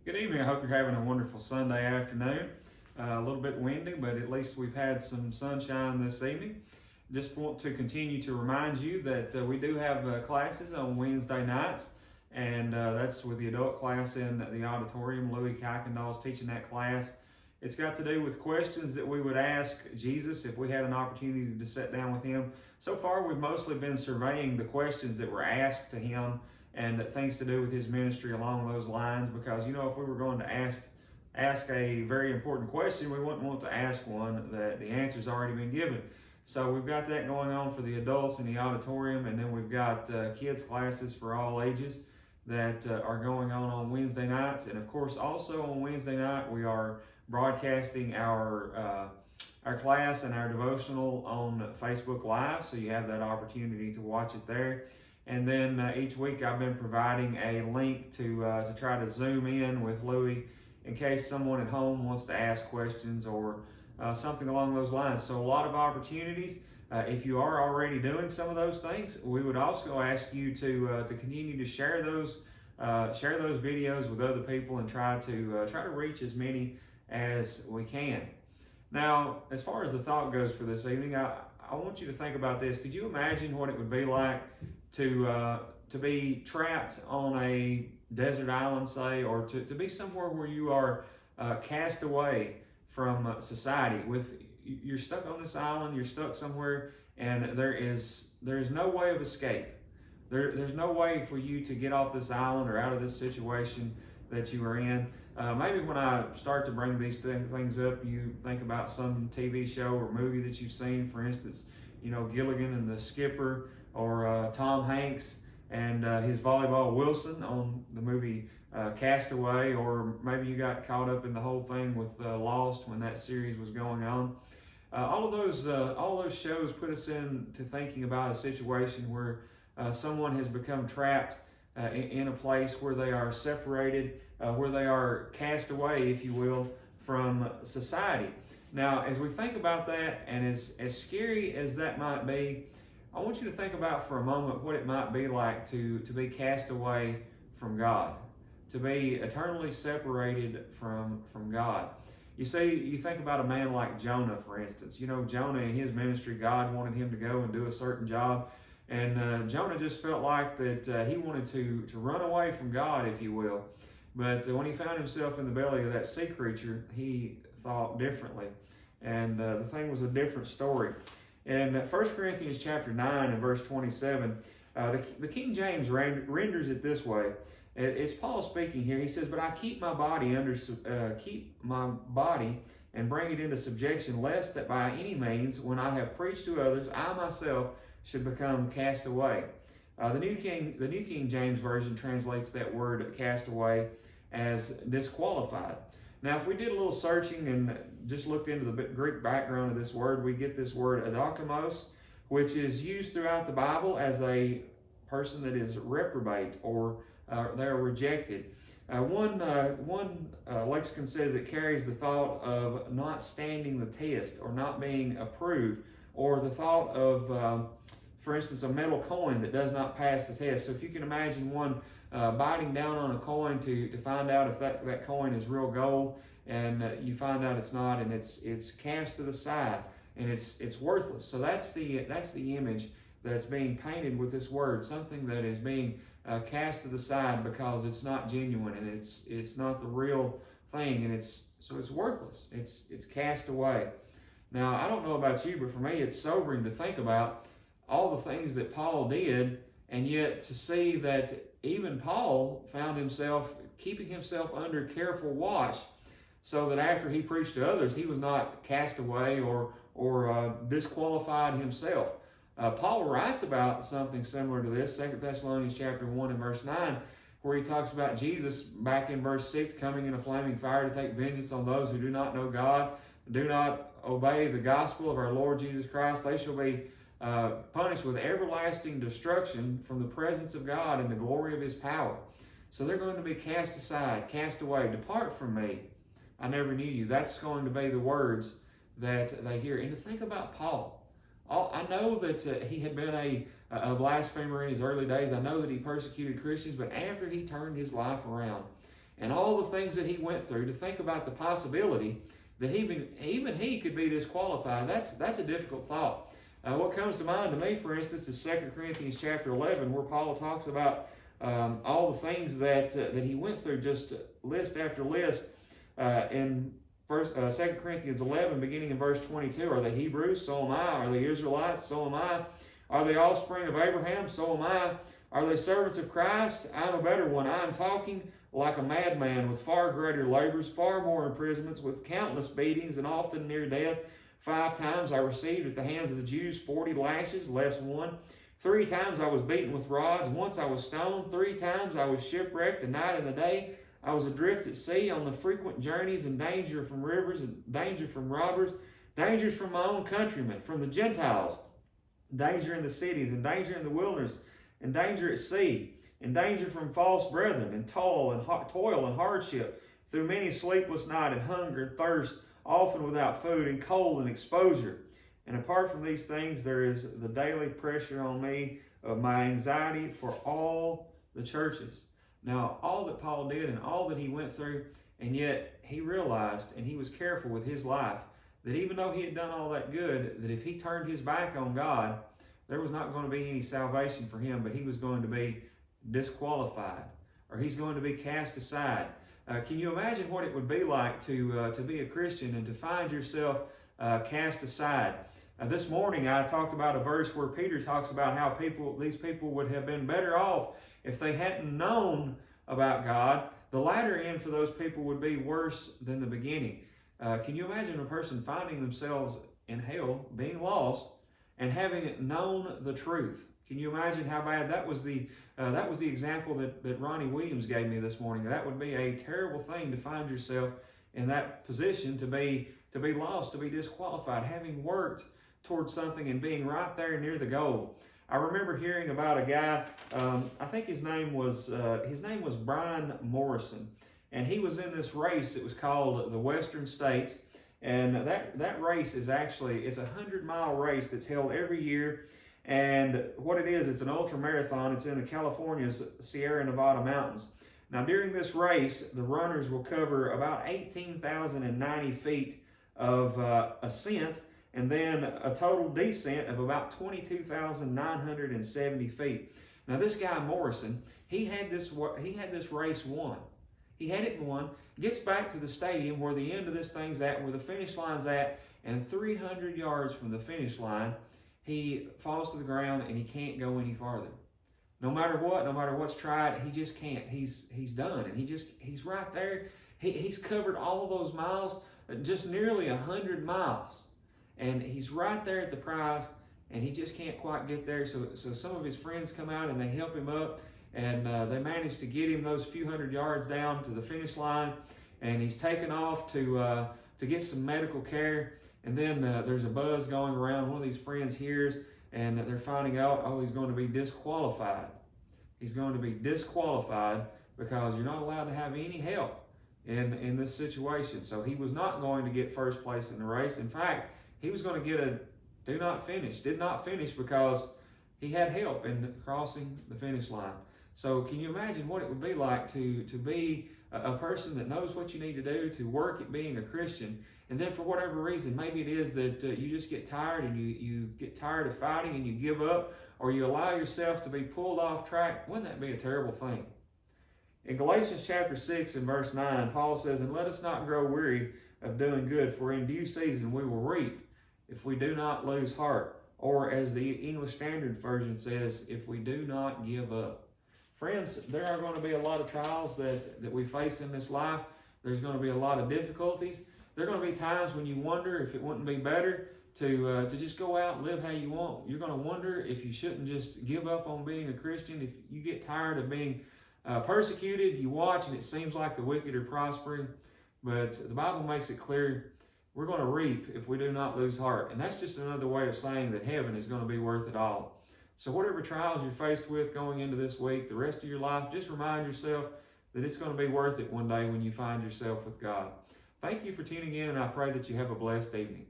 Good evening. I hope you're having a wonderful Sunday afternoon. A little bit windy, but at least we've had some sunshine this evening. Just want to continue to remind you that we do have classes on Wednesday nights, and that's with the adult class in the auditorium. Louis Kuykendall is teaching that class. It's got to do with questions that we would ask Jesus if we had an opportunity to sit down with him. So far, we've mostly been surveying the questions that were asked to him and things to do with his ministry along those lines, because if we were going to ask a very important question, we wouldn't want to ask one that the answer's already been given. So we've got that going on for the adults in the auditorium, and then we've got kids classes for all ages that are going on Wednesday nights. And of course, also on Wednesday night, we are broadcasting our class and our devotional on Facebook Live, so you have that opportunity to watch it there. And then each week I've been providing a link to try to zoom in with Louis in case someone at home wants to ask questions or something along those lines. So a lot of opportunities. If you are already doing some of those things, we would also ask you to continue to share those videos with other people and try to reach as many as we can. Now, as far as the thought goes for this evening, I want you to think about this. Could you imagine what it would be like to be trapped on a desert island, say, or to be somewhere where you are cast away from society? You're stuck on this island, you're stuck somewhere, and there is no way of escape. There's no way for you to get off this island or out of this situation that you are in. Maybe when I start to bring these things up, you think about some TV show or movie that you've seen. For instance, Gilligan and the Skipper, or Tom Hanks and his volleyball Wilson on the movie Castaway, or maybe you got caught up in the whole thing with Lost when that series was going on. All of those shows put us into thinking about a situation where someone has become trapped in a place where they are separated, where they are cast away, if you will, from society. Now, as we think about that, and as scary as that might be, I want you to think about for a moment what it might be like to be cast away from God, to be eternally separated from God. You see, you think about a man like Jonah, for instance. Jonah in his ministry, God wanted him to go and do a certain job, and Jonah just felt like that he wanted to run away from God, if you will. But when he found himself in the belly of that sea creature, he thought differently, and the thing was a different story. In 1 Corinthians chapter 9 and verse 27, the King James renders it this way. It's Paul speaking here. He says, "But I keep my body and bring it into subjection, lest that by any means, when I have preached to others, I myself should become cast away." The New King James Version translates that word cast away as disqualified. Now, if we did a little searching and just looked into the Greek background of this word, we get this word adokimos, which is used throughout the Bible as a person that is reprobate or they are rejected. One lexicon says it carries the thought of not standing the test or not being approved, or the thought of, for instance, a metal coin that does not pass the test. So if you can imagine one biting down on a coin to find out if that coin is real gold, and you find out it's not, and it's cast to the side, and it's worthless. So that's the image that's being painted with this word, something that is being cast to the side because it's not genuine, and it's not the real thing, and it's worthless. It's cast away. Now, I don't know about you, but for me, it's sobering to think about all the things that Paul did, and yet to see that even Paul found himself keeping himself under careful watch, so that after he preached to others, he was not cast away or disqualified himself. Paul writes about something similar to this, 2 Thessalonians chapter 1 and verse 9, where he talks about Jesus back in verse 6, coming in a flaming fire to take vengeance on those who do not know God, do not obey the gospel of our Lord Jesus Christ. They shall be punished with everlasting destruction from the presence of God and the glory of his power. So they're going to be cast aside, cast away. "Depart from me, I never knew you." That's going to be the words that they hear. And to think about Paul. I know that he had been a blasphemer in his early days. I know that he persecuted Christians, but after he turned his life around and all the things that he went through, to think about the possibility that even he could be disqualified, that's a difficult thought. What comes to mind to me, for instance, is 2 Corinthians chapter 11, where Paul talks about all the things that he went through, just list after list. In 2 Corinthians 11, beginning in verse 22, are they Hebrews? So am I. Are they Israelites? So am I. Are they offspring of Abraham? So am I. Are they servants of Christ? I am a better one. I am talking like a madman, with far greater labors, far more imprisonments, with countless beatings, and often near death. 5 times I received at the hands of the Jews 40 lashes, less one. 3 times I was beaten with rods. Once I was stoned. 3 times I was shipwrecked, the night and the day. I was adrift at sea, on the frequent journeys, in danger from rivers, and danger from robbers, dangers from my own countrymen, from the Gentiles, danger in the cities, and danger in the wilderness, and danger at sea, and danger from false brethren, and toil and hardship, through many sleepless nights, and hunger and thirst, often without food, and cold and exposure. And apart from these things, there is the daily pressure on me of my anxiety for all the churches. Now, all that Paul did and all that he went through, and yet he realized, and he was careful with his life, that even though he had done all that good, that if he turned his back on God, there was not going to be any salvation for him, but he was going to be disqualified, or he's going to be cast aside. Can you imagine what it would be like to be a Christian and to find yourself cast aside? This morning I talked about a verse where Peter talks about how these people would have been better off if they hadn't known about God. The latter end for those people would be worse than the beginning. Can you imagine a person finding themselves in hell, being lost, and having known the truth? Can you imagine how bad that was? The example that Ronnie Williams gave me this morning. That would be a terrible thing to find yourself in that position, to be lost, to be disqualified, having worked towards something and being right there near the goal. I remember hearing about a guy, I think his name was Brian Morrison, and he was in this race that was called the Western States, and that race is actually, it's a 100-mile race that's held every year, and what it is, it's an ultra marathon. It's in the California Sierra Nevada mountains. Now during this race, the runners will cover about 18,090 feet of ascent, and then a total descent of about 22,970 feet. Now this guy Morrison, he had this race won. He had it won, gets back to the stadium where the end of this thing's at, where the finish line's at, and 300 yards from the finish line, he falls to the ground and he can't go any farther. No matter what's tried, he just can't. He's done, and he's right there. He's covered all of those miles, just nearly 100 miles. And he's right there at the prize, and he just can't quite get there. So some of his friends come out and they help him up, and they manage to get him those few hundred yards down to the finish line, and he's taken off to get some medical care. And then there's a buzz going around. One of these friends hears, and they're finding out, oh, he's going to be disqualified. He's going to be disqualified because you're not allowed to have any help in this situation. So he was not going to get first place in the race. In fact, he was going to get a did not finish because he had help in crossing the finish line. So can you imagine what it would be like to be a person that knows what you need to do, to work at being a Christian, and then for whatever reason, maybe it is that you just get tired and you get tired of fighting and you give up, or you allow yourself to be pulled off track. Wouldn't that be a terrible thing? In Galatians chapter 6 and verse 9, Paul says, "And let us not grow weary of doing good, for in due season we will reap, if we do not lose heart." Or as the English Standard Version says, if we do not give up. Friends, there are going to be a lot of trials that we face in this life. There's going to be a lot of difficulties. There are going to be times when you wonder if it wouldn't be better to just go out and live how you want. You're going to wonder if you shouldn't just give up on being a Christian. If you get tired of being persecuted, you watch and it seems like the wicked are prospering. But the Bible makes it clear we're going to reap if we do not lose heart. And that's just another way of saying that heaven is going to be worth it all. So whatever trials you're faced with going into this week, the rest of your life, just remind yourself that it's going to be worth it one day when you find yourself with God. Thank you for tuning in, and I pray that you have a blessed evening.